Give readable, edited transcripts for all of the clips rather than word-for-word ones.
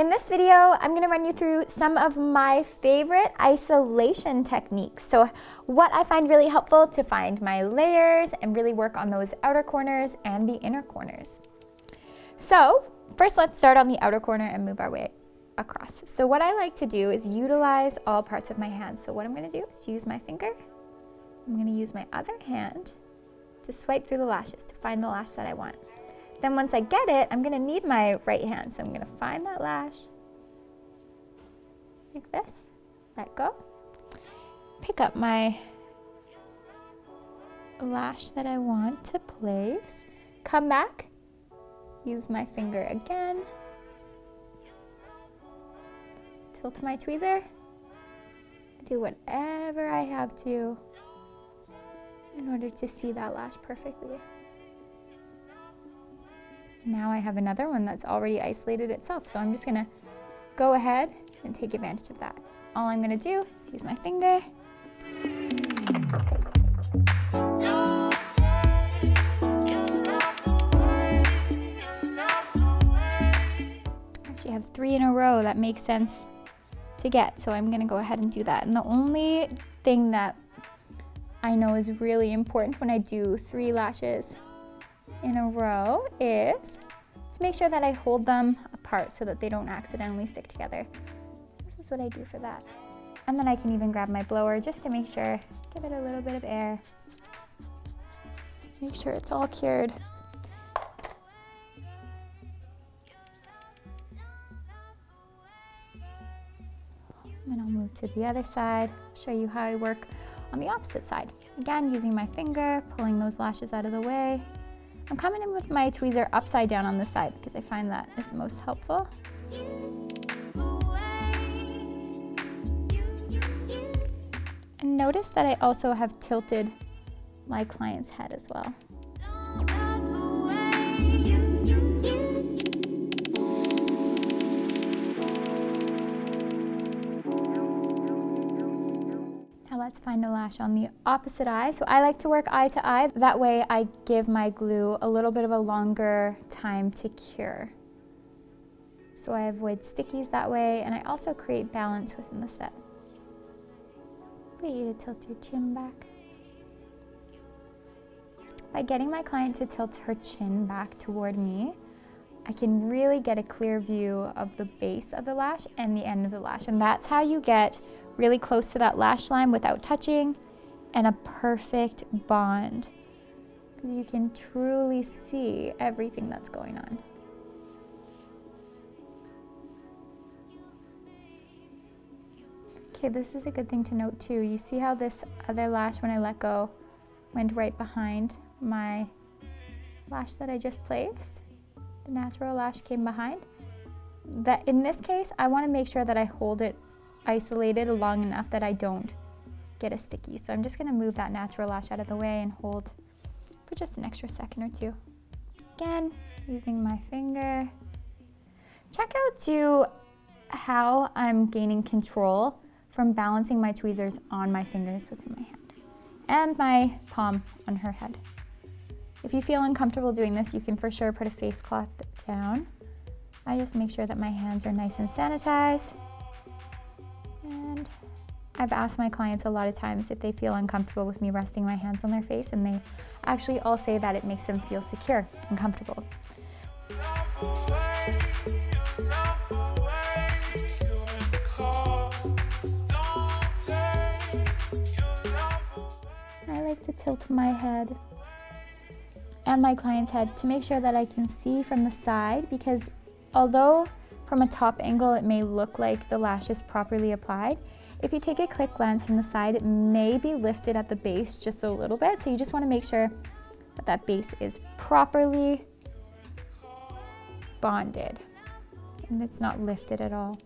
In this video, I'm gonna run you through some of my favorite isolation techniques. So what I find really helpful to find my layers and really work on those outer corners and the inner corners. So first let's start on the outer corner and move our way across. So what I like to do is utilize all parts of my hand. So what I'm gonna do is use my finger. I'm gonna use my other hand to swipe through the lashes to find the lash that I want. Then once I get it, I'm gonna need my right hand. So I'm gonna find that lash, like this, let go. Pick up my lash that I want to place, come back, use my finger again, tilt my tweezer, do whatever I have to in order to see that lash perfectly. Now I have another one that's already isolated itself, so I'm just gonna go ahead and take advantage of that. All I'm gonna do is use my finger. Actually, I have 3 in a row. That makes sense to get, so I'm gonna go ahead and do that. And the only thing that I know is really important when I do 3 lashes in a row is to make sure that I hold them apart so that they don't accidentally stick together. This is what I do for that. And then I can even grab my blower just to make sure, give it a little bit of air. Make sure it's all cured. Then I'll move to the other side, show you how I work on the opposite side. Again, using my finger, pulling those lashes out of the way. I'm coming in with my tweezer upside down on this side because I find that is most helpful. And notice that I also have tilted my client's head as well. Let's find a lash on the opposite eye. So I like to work eye to eye. That way I give my glue a little bit of a longer time to cure. So I avoid stickies that way, and I also create balance within the set. I'll get you to tilt your chin back. By getting my client to tilt her chin back toward me, I can really get a clear view of the base of the lash and the end of the lash. And that's how you get really close to that lash line without touching and a perfect bond. Because you can truly see everything that's going on. Okay, this is a good thing to note too. You see how this other lash, when I let go, went right behind my lash that I just placed? The natural lash came behind. That in this case, I want to make sure that I hold it isolated long enough that I don't get a sticky. So I'm just going to move that natural lash out of the way and hold for just an extra second or two. Again, using my finger. Check out too how I'm gaining control from balancing my tweezers on my fingers within my hand and my palm on her head. If you feel uncomfortable doing this, you can for sure put a face cloth down. I just make sure that my hands are nice and sanitized. And I've asked my clients a lot of times if they feel uncomfortable with me resting my hands on their face, and they actually all say that it makes them feel secure and comfortable. I like to tilt my head and my client's head to make sure that I can see from the side, because although from a top angle it may look like the lash is properly applied, if you take a quick glance from the side, it may be lifted at the base just a little bit. So you just want to make sure that that base is properly bonded and it's not lifted at all.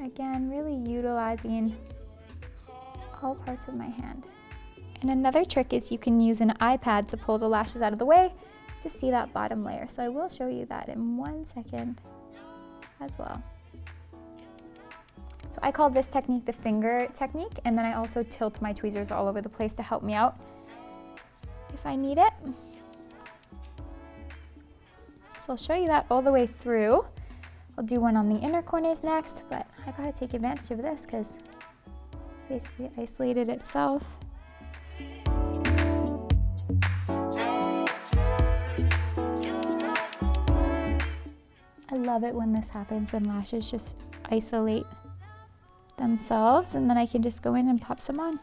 Again, really utilizing all parts of my hand. And another trick is you can use an iPad to pull the lashes out of the way to see that bottom layer. So I will show you that in 1 second as well. So I call this technique the finger technique, and then I also tilt my tweezers all over the place to help me out if I need it. So I'll show you that all the way through. I'll do one on the inner corners next, but I gotta take advantage of this because it's basically isolated itself. I love it when this happens, when lashes just isolate themselves, and then I can just go in and pop some on.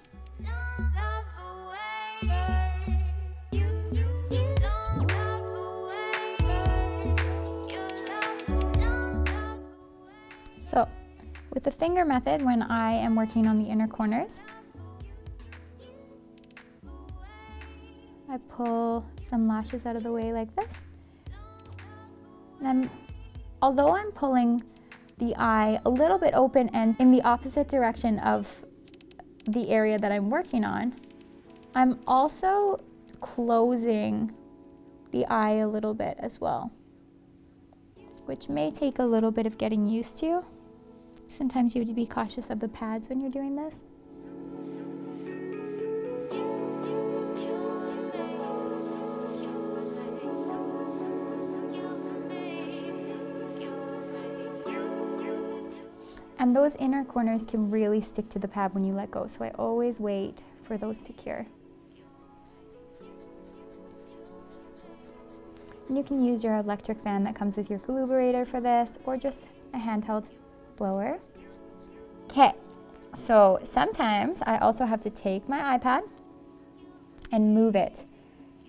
So, with the finger method, when I am working on the inner corners, I pull some lashes out of the way like this. And although I'm pulling the eye a little bit open and in the opposite direction of the area that I'm working on, I'm also closing the eye a little bit as well, which may take a little bit of getting used to. Sometimes you have to be cautious of the pads when you're doing this. And those inner corners can really stick to the pad when you let go, so I always wait for those to cure. And you can use your electric fan that comes with your gluberator for this, or just a handheld blower. Okay, so sometimes I also have to take my iPad and move it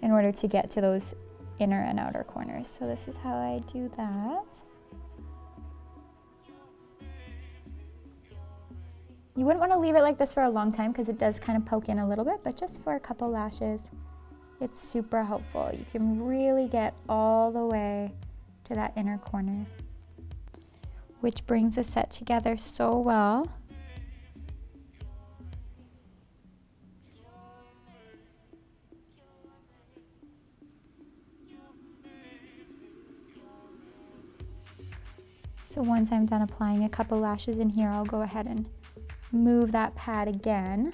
in order to get to those inner and outer corners. So this is how I do that. You wouldn't want to leave it like this for a long time because it does kind of poke in a little bit, but just for a couple lashes, it's super helpful. You can really get all the way to that inner corner, which brings the set together so well. So once I'm done applying a couple lashes in here, I'll go ahead and move that pad again.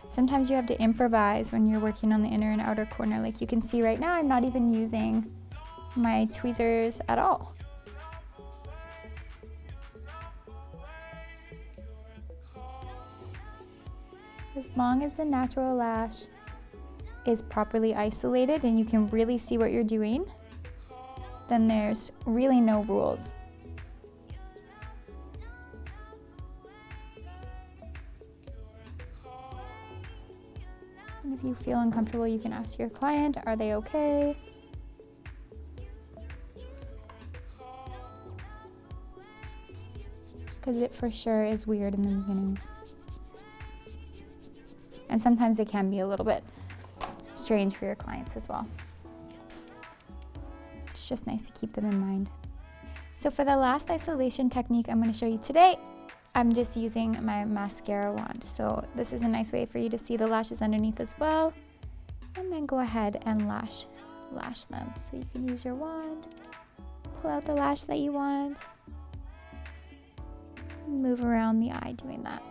Sometimes you have to improvise when you're working on the inner and outer corner. Like you can see right now, I'm not even using my tweezers at all. As long as the natural lash is properly isolated and you can really see what you're doing, then there's really no rules. And if you feel uncomfortable, you can ask your client, are they okay? Because it for sure is weird in the beginning. And sometimes it can be a little bit strange for your clients as well. It's just nice to keep them in mind. So for the last isolation technique I'm going to show you today, I'm just using my mascara wand. So this is a nice way for you to see the lashes underneath as well. And then go ahead and lash them. So you can use your wand, pull out the lash that you want, move around the eye doing that.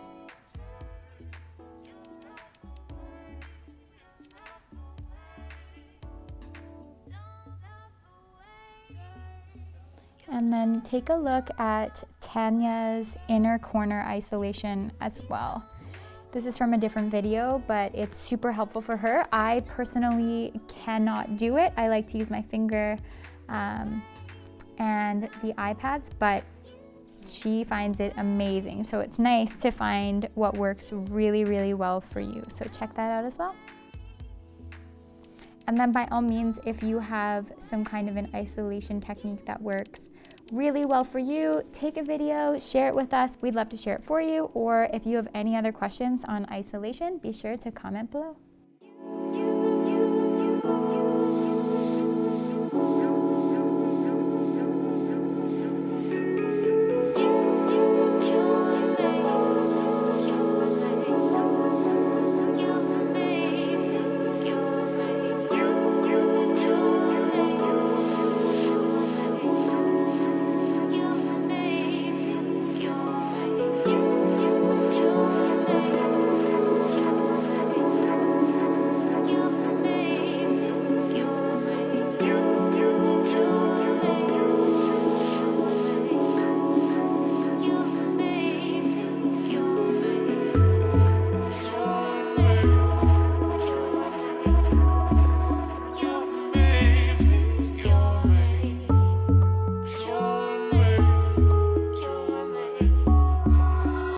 And then take a look at Tanya's inner corner isolation as well. This is from a different video, but it's super helpful for her. I personally cannot do it. I like to use my finger and the iPads, but she finds it amazing. So it's nice to find what works really, really well for you. So check that out as well. And then by all means, if you have some kind of an isolation technique that works really well for you, take a video, share it with us. We'd love to share it for you. Or if you have any other questions on isolation, be sure to comment below.